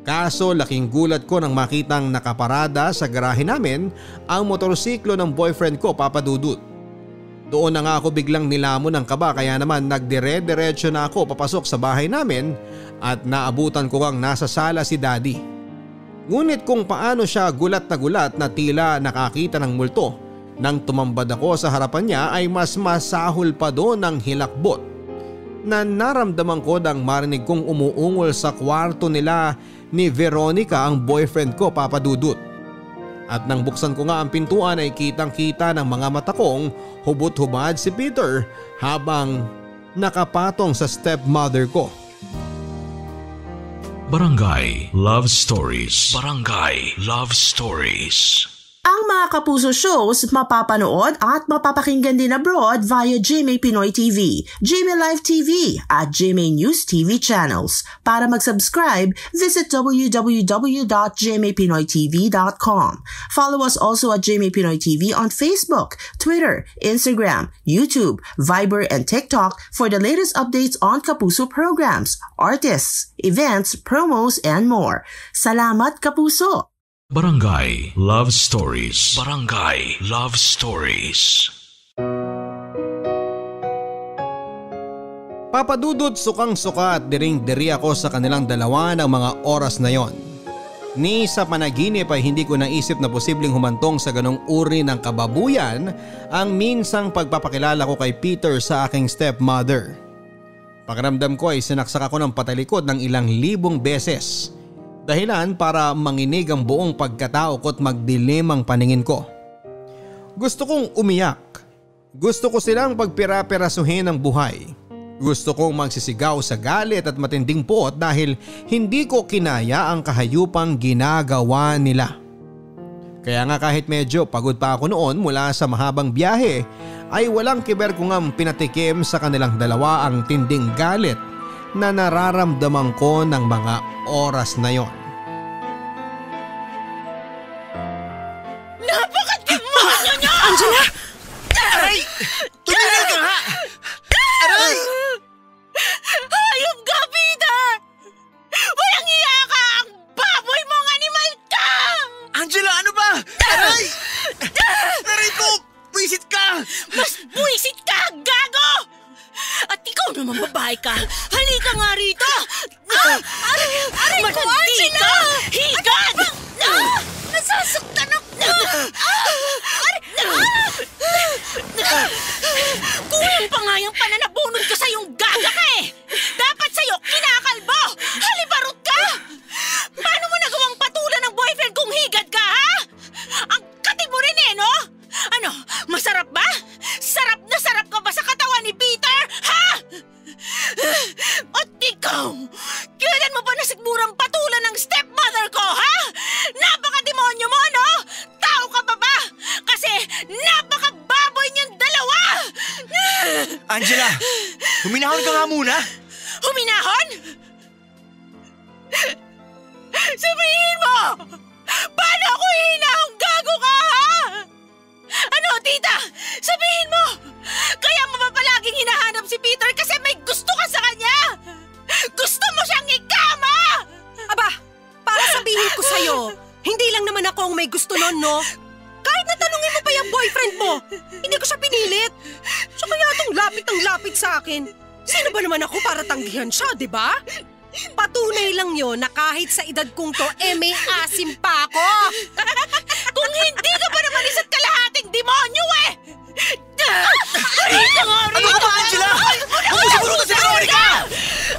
Kaso laking gulat ko nang makitang nakaparada sa garahe namin ang motorsiklo ng boyfriend ko, Papa Dudut. Doon na nga ako biglang nilamon ng kaba kaya naman nagdire-diretso na ako papasok sa bahay namin at naabutan ko ang nasa sala si Daddy. Ngunit kung paano siya gulat na tila nakakita ng multo nang tumambad ako sa harapan niya ay mas masahol pa doon ang hilakbot na naramdaman ko nang marinig kong umuungol sa kwarto nila ni Veronica ang boyfriend ko, Papa Dudut. At nang buksan ko nga ang pintuan ay kitang-kita ng mga mata kong hubot-hubad si Peter habang nakapatong sa stepmother ko. Barangay Love Stories. Barangay Love Stories. Ang mga Kapuso shows mapapanood at mapapakinggan din abroad via GMA Pinoy TV, GMA Live TV at GMA News TV channels. Para mag-subscribe, visit www.gmapinoytv.com. Follow us also at GMA Pinoy TV on Facebook, Twitter, Instagram, YouTube, Viber, and TikTok for the latest updates on Kapuso programs, artists, events, promos, and more. Salamat, Kapuso! Barangay Love Stories. Barangay Love Stories. Papa Dudut, sukang-suka at diring-diri ako sa kanilang dalawa ng mga oras na yon. Ni sa panaginip ay hindi ko naisip na posibleng humantong sa ganong uri ng kababuyan ang minsang pagpapakilala ko kay Peter sa aking stepmother. Pakiramdam ko ay sinaksak ako ng patalikod ng ilang libong beses. Dahilan para manginig ang buong pagkatao ko at magdilim ang paningin ko. Gusto kong umiyak. Gusto ko silang pagpira-pirasuhin ng buhay. Gusto kong magsisigaw sa galit at matinding puot dahil hindi ko kinaya ang kahayupang ginagawa nila. Kaya nga kahit medyo pagod pa ako noon mula sa mahabang biyahe ay walang kiber ko ngang pinatikim sa kanilang dalawa ang tinding galit na nararamdaman ko ng mga oras na yon. Napaka-demonyo niyo! Angela! Aray! Tumigil ka nga! Aray! Hayop ka, Peter! Walang iya ka! Ang baboy mong animal ka! Angela, ano ba? Aray! Aray ko! Buisit ka! Mas buisit ka, gago! At ikaw naman babae ka! Halika nga rito! Aray ko, Angela! Higad! Nasasaktan ako! Kulang pa nga yung pananabunod ko sa yung gaga ka eh! Dapat sa'yo kinakalbo! Halibarot ka! Paano mo nagawang patulan ng boyfriend kung higad ka, ha? Ang katib mo rin eh, no? Ano, masarap ba? Sarap na sarap ka ba sa katawan ni Peter, ha? At ikaw, kailan mo ba nasigmurang patulan ng stepmother ko, ha? Napaka-demonyo mo, no? Tao ka ba ba? Kasi napaka-baboy niyong dalawa! Angela, huminahon ka nga muna. Huminahon? Sabihin mo! Paano ako hinahong gago ka, ha? Ano, tita? Sabihin mo! Kaya mo ba palaging hinahanap si Peter kasi may gusto ka sa kanya? Gusto mo siyang ikama! Aba, para sabihin ko sa'yo, hindi lang naman ako ang may gusto nun, no? Kahit natanungin mo pa yung boyfriend mo, hindi ko siya pinilit. Siya kaya itong lapit ng lapit sa akin. Sino ba naman ako para tanggihan siya, di ba? Patunay lang yon na kahit sa edad kong to, may asim pa ako. Kung hindi ka pa naman isa't kalahating demonyo eh! Ano ka ba, Angela? Huwag mo siguro si Veronica!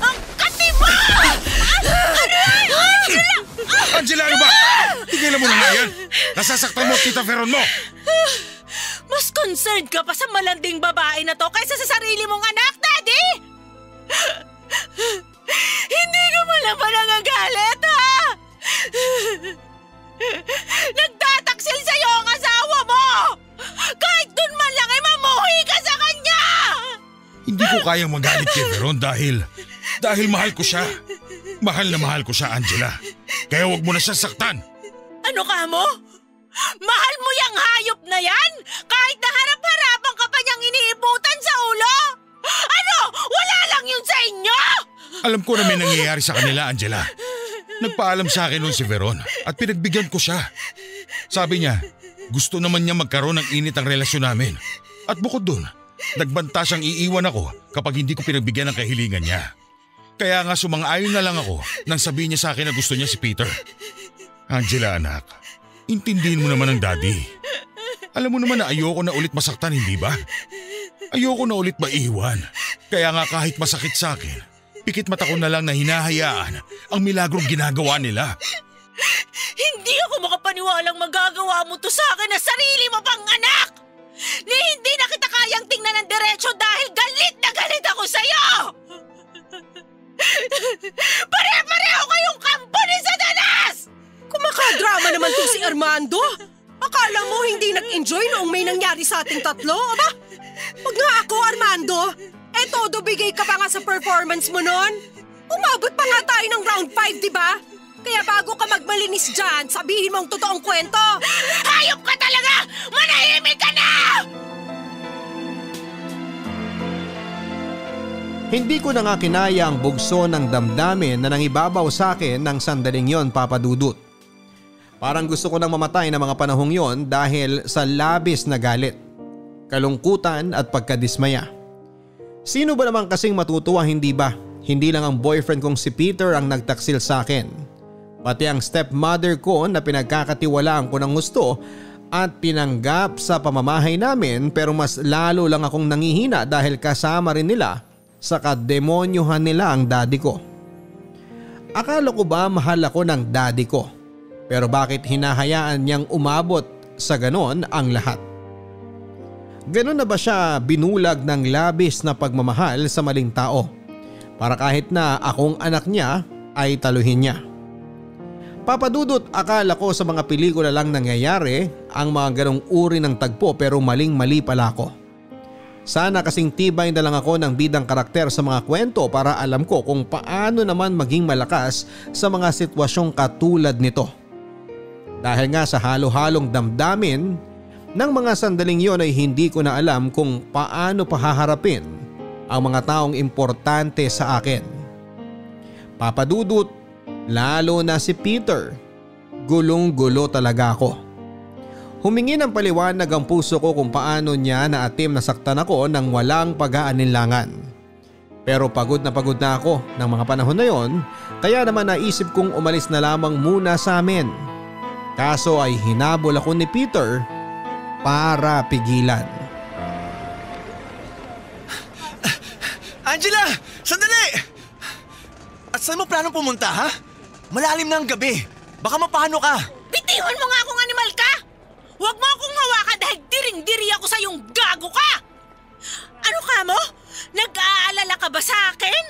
Ang kasi mo! Angela, ano ba? Tigilan mo na nga yan. Nasasaktan mo Tita Veron mo. Mas concerned ka pa sa malanding babae na to kaysa sa sarili mong anak, Daddy! Hindi ka man lang ba nangagalit, ha? Nagtataksil sa'yo ang asawa mo! Kahit dun man lang ay mamuhi ka sa kanya! Hindi ko kayang magalit kay Veron dahil mahal ko siya. Mahal na mahal ko siya, Angela. Kaya huwag mo na siya saktan. Ano ka mo? Mahal mo yung hayop na yan? Kahit naharap-harapan ka pa niyang iniibutan sa ulo? Ano? Wala lang yun sa inyo? Alam ko na may nangyayari sa kanila, Angela. Nagpaalam sa akin noon si Veron at pinagbigyan ko siya. Sabi niya, gusto naman niya magkaroon ng init ang relasyon namin. At bukod dun, nagbanta siyang iiwan ako kapag hindi ko pinagbigyan ng kahilingan niya. Kaya nga sumang-ayon na lang ako nang sabihin niya sa akin na gusto niya si Peter. Angela, anak, intindihin mo naman ang daddy. Alam mo naman na ayoko na ulit masaktan, hindi ba? Ayoko na ulit maiwan. Kaya nga kahit masakit sa akin, pikit mata ko na lang na hinahayaan ang milagrong ginagawa nila. Hindi ako makapaniwalang magagawa mo to sa akin na sarili mo pang anak! Ni hindi na kita kayang tingnan ng diretsyo dahil galit na galit ako sa'yo! Pare-pareho kayong kampo ni Satanas! Kumakadrama naman to si Armando. Akala mo hindi nag-enjoy noong may nangyari sa ating tatlo, aba? Huwag nga ako, Armando. Todo bigay ka pa nga sa performance mo noon. Umabot pa nga tayo ng round 5, di ba? Kaya bago ka magmalinis dyan, sabihin mo ang totoong kwento. Hayop ka talaga! Manahimik ka na! Hindi ko na nga kinaya ang bugso ng damdamin na nangibabaw sa akin ng sandaling yon, Papa Dudut. Parang gusto ko nang mamatay na mga panahong yon dahil sa labis na galit, kalungkutan at pagkadismaya. Sino ba naman kasing matutuwa, hindi ba? Hindi lang ang boyfriend kong si Peter ang nagtaksil sa akin. Pati ang stepmother ko na pinagkakatiwalaan ko ng gusto at pinanggap sa pamamahay namin, pero mas lalo lang akong nangihina dahil kasama rin nila sa kademonyohan nila ang daddy ko. Akala ko ba mahal ako ng daddy ko? Pero bakit hinahayaan niyang umabot sa ganon ang lahat? Ganon na ba siya binulag ng labis na pagmamahal sa maling tao para kahit na akong anak niya ay taluhin niya? Papa Dudut, akala ko sa mga pelikula lang nangyayari ang mga ganong uri ng tagpo, pero maling-mali pala ako. Sana kasing tibay na lang ako ng bidang karakter sa mga kwento para alam ko kung paano naman maging malakas sa mga sitwasyong katulad nito. Dahil nga sa halo-halong damdamin ng mga sandaling yon ay hindi ko na alam kung paano pahaharapin ang mga taong importante sa akin. Papa Dudut, lalo na si Peter, gulong-gulo talaga ako. Humingi ng paliwanag ang puso ko kung paano niya naatim nasaktan ako nang walang pag-aalinlangan. Pero pagod na ako ng mga panahon na yon, kaya naman naisip kong umalis na lamang muna sa amin. Kaso ay hinabol ako ni Peter para pigilan. Angela! Sandali! At saan mo planong pumunta, ha? Malalim na ang gabi. Baka mapano ka. Bitiwan mo nga akong animal ka! Huwag mo akong hawakan dahil diring-diri ako sa iyong gago ka! Ano ka mo? Nag-aalala ka ba sa akin?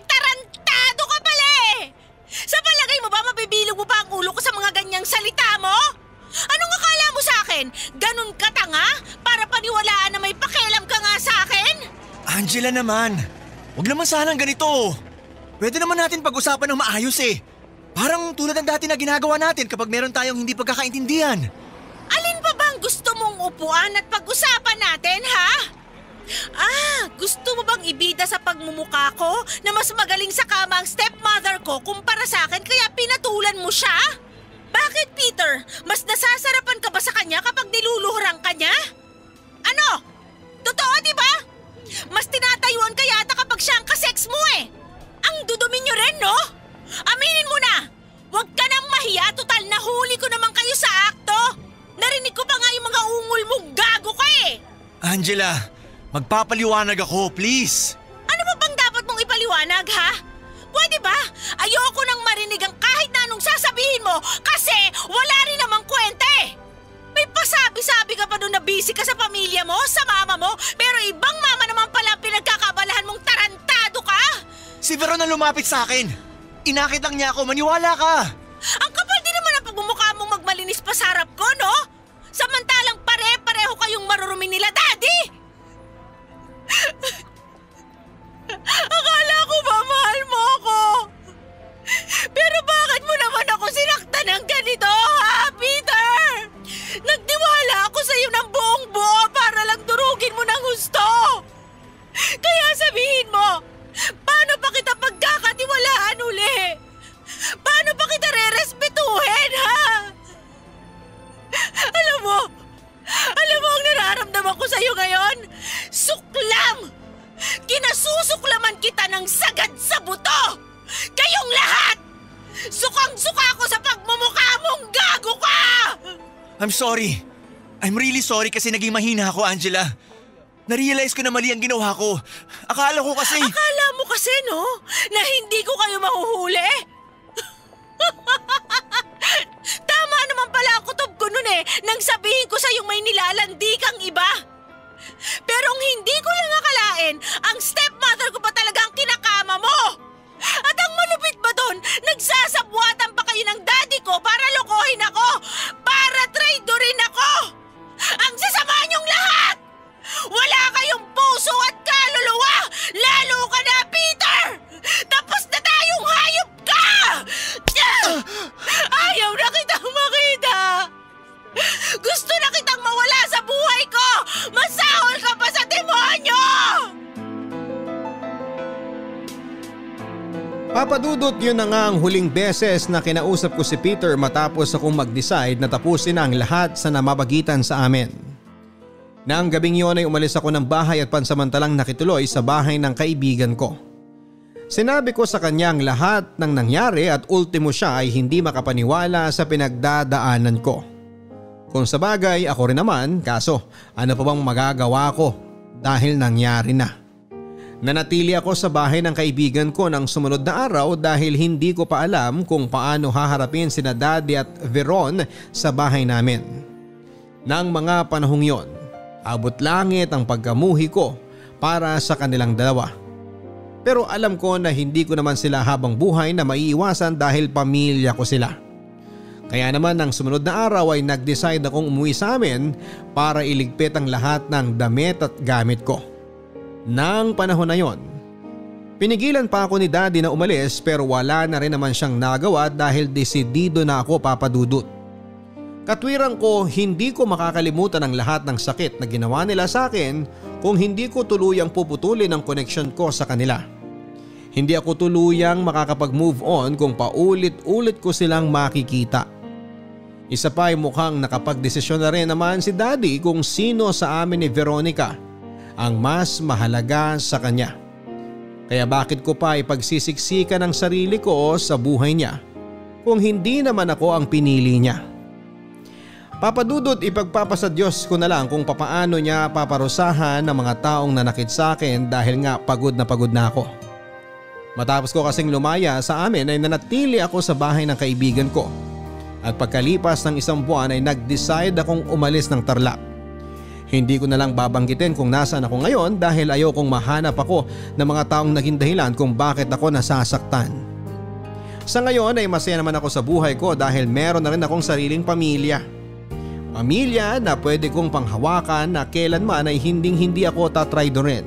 Tarantado ka pala eh! Sa palagay mo ba mabibilog mo pa ang ulo ko sa mga ganyang salita mo? Anong akala mo sa akin? Ganun ka tanga? Para paniwalaan na may pakialam ka nga sa akin? Angela naman, huwag naman sanang ganito. Pwede naman natin pag-usapan ng maayos eh. Parang tulad ng dati na ginagawa natin kapag meron tayong hindi pagkakaintindihan. Alin pa bang gusto mong upuan at pag-usapan natin, ha? Gusto mo bang ibida sa pagmumukha ko na mas magaling sa kama ang stepmother ko kumpara sa akin kaya pinatulan mo siya? Bakit, Peter? Mas nasasarapan ka ba sa kanya kapag niluluhurang ka niya? Ano? Totoo, di ba? Mas tinatayuan ka yata kapag siya ang kasex mo eh. Ang dudumi nyo rin, no? Aminin mo na! Huwag ka nang mahiya, total nahuli ko naman kayo sa akto. Narinig ko pa nga yung mga ungol mong gago ka eh. Angela, magpapaliwanag ako, please. Ano ba bang dapat mong ipaliwanag, ha? Pwede ba? Ayoko nang marinig ang kahit na anong sasabihin mo kasi wala rin namang kwenta eh. May pasabi-sabi ka pa doon na busy ka sa pamilya mo, sa mama mo, pero ibang mama naman pala pinagkakabalahan mong tarantado ka. Si Veron na lumapit sa akin. Inakit lang niya ako, maniwala ka. Ang kapal din naman ang pagmumukha mong magmalinis pa sa harap ko, no? Samantalang pare-pareho kayong marurumi nila, Daddy! Akala ko ba mahal mo ako? Pero bakit mo naman ako sinaktan ng ganito, ha, Peter? Nagtiwala ako sa iyo ng buong buo para lang durugin mo ng gusto. Kaya sabihin mo, paano pa kita pagkakatiwalaan uli? Paano pa kita re-respetuhin, ha? Alam mo ang nararamdaman ko sa iyo ngayon? Suklam! Kinasusuklaman kita ng sagad sa buto! Kayong lahat! Sukang-suka ko sa pagmumukha mong gago ka! I'm sorry. I'm really sorry kasi naging mahina ako, Angela. Narealize ko na mali ang ginawa ko. Akala mo kasi, no? Na hindi ko kayo mahuhuli? Tama naman pala ang kutob ko nun eh, nang sabihin ko sa'yo may nilalandi kang iba. Pero ang hindi ko lang akalain, ang stepmother ko pa talaga ang kinakama mo. At ang malupit ba doon, nagsasabwatan pa kayo ng daddy ko para lokohin ako, para traidorin ako. Ang sasama niyong lahat! Wala kayong puso at kaluluwa, lalo ka na, Peter! Tapos na tayong hayop ka! Ayaw na kitang makita! Gusto na kitang mawala sa buhay ko! Masahol ka pa sa demonyo! Papadudot, yun na nga ang huling beses na kinausap ko si Peter matapos akong mag-decide na tapusin ang lahat sa namabagitan sa amin. Naang gabing yun ay umalis ako ng bahay at pansamantalang nakituloy sa bahay ng kaibigan ko. Sinabi ko sa kanya ang lahat ng nangyari at ultimo siya ay hindi makapaniwala sa pinagdadaanan ko. Kung sa bagay ako rin naman, kaso ano pa bang magagawa ko dahil nangyari na. Nanatili ako sa bahay ng kaibigan ko ng sumunod na araw dahil hindi ko pa alam kung paano haharapin sina Daddy at Veron sa bahay namin. Nang mga panahong yon, abot langit ang pagkamuhi ko para sa kanilang dalawa. Pero alam ko na hindi ko naman sila habang buhay na maiiwasan dahil pamilya ko sila. Kaya naman ng sumunod na araw ay nag-decide akong umuwi sa amin para iligpit ang lahat ng damit at gamit ko. Nang panahon na yon, pinigilan pa ako ni Daddy na umalis pero wala na rin naman siyang nagawa dahil desidido na ako, papadudot. Katwiran ko, hindi ko makakalimutan ang lahat ng sakit na ginawa nila sa akin kung hindi ko tuluyang puputulin ang connection ko sa kanila. Hindi ako tuluyang makakapag-move on kung paulit-ulit ko silang makikita. Isa pa ay mukhang nakapagdesisyon na rin naman si Daddy kung sino sa amin ni Veronica ang mas mahalaga sa kanya. Kaya bakit ko pa ipagsisiksikan ang sarili ko sa buhay niya kung hindi naman ako ang pinili niya. Papadudot, ipagpapasa Diyos ko na lang kung papaano niya paparusahan ng mga taong nanakit sa akin dahil nga pagod na ako. Matapos ko kasing lumaya sa amin ay nanatili ako sa bahay ng kaibigan ko. At pagkalipas ng isang buwan ay nag-decide akong umalis ng Tarlac. Hindi ko na lang babanggitin kung nasaan ako ngayon dahil ayokong mahanap ako ng mga taong naging dahilan kung bakit ako nasasaktan. Sa ngayon ay masaya naman ako sa buhay ko dahil meron na rin akong sariling pamilya. Pamilya na pwede kong panghawakan na kailanman ay hindi ako tatraidorin.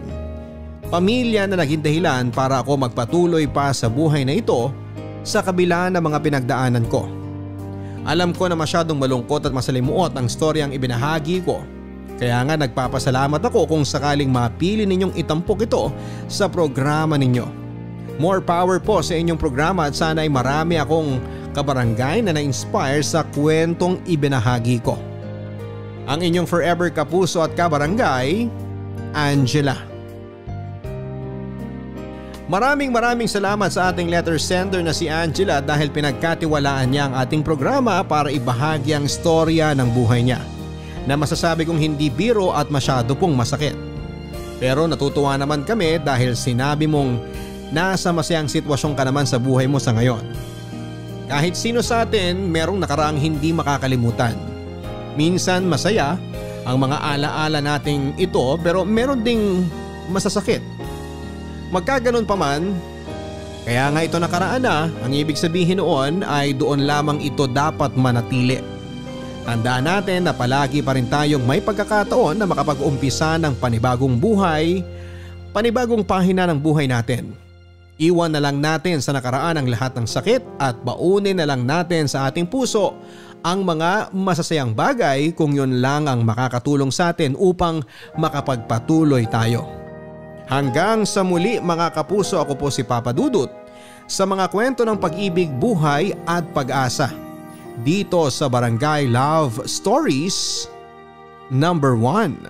Pamilya na naging dahilan para ako magpatuloy pa sa buhay na ito sa kabila ng mga pinagdaanan ko. Alam ko na masyadong malungkot at masalimuot ang storyang ibinahagi ko. Kaya nga nagpapasalamat ako kung sakaling mapili ninyong itampok ito sa programa ninyo. More power po sa inyong programa at sana ay marami akong kabarangay na na-inspire sa kwentong ibinahagi ko. ang inyong forever kapuso at kabarangay, Angela. Maraming salamat sa ating letter sender na si Angela dahil pinagkatiwalaan niya ang ating programa para ibahagi ang storya ng buhay niya na masasabi kong hindi biro at masyado pong masakit. Pero natutuwa naman kami dahil sinabi mong nasa masayang sitwasyon ka naman sa buhay mo sa ngayon. Kahit sino sa atin merong nakaraang hindi makakalimutan. Minsan masaya ang mga alaala nating ito pero meron ding masasakit. Magkaganon pa man, kaya nga ito nakaraan na, ang ibig sabihin noon ay doon lamang ito dapat manatili. Tandaan natin na palagi pa rin tayong may pagkakataon na makapag-umpisa ng panibagong buhay, panibagong pahina ng buhay natin. Iwan na lang natin sa nakaraan ang lahat ng sakit at baunin na lang natin sa ating puso ang mga masasayang bagay kung yun lang ang makakatulong sa atin upang makapagpatuloy tayo. Hanggang sa muli mga kapuso, ako po si Papa Dudut sa mga kwento ng pag-ibig, buhay at pag-asa. Dito sa Barangay Love Stories number 1.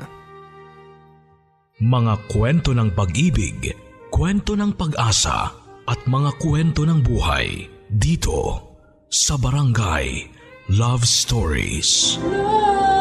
Mga kwento ng pag-ibig, kwento ng pag-asa at mga kwento ng buhay dito sa Barangay Love Stories. Love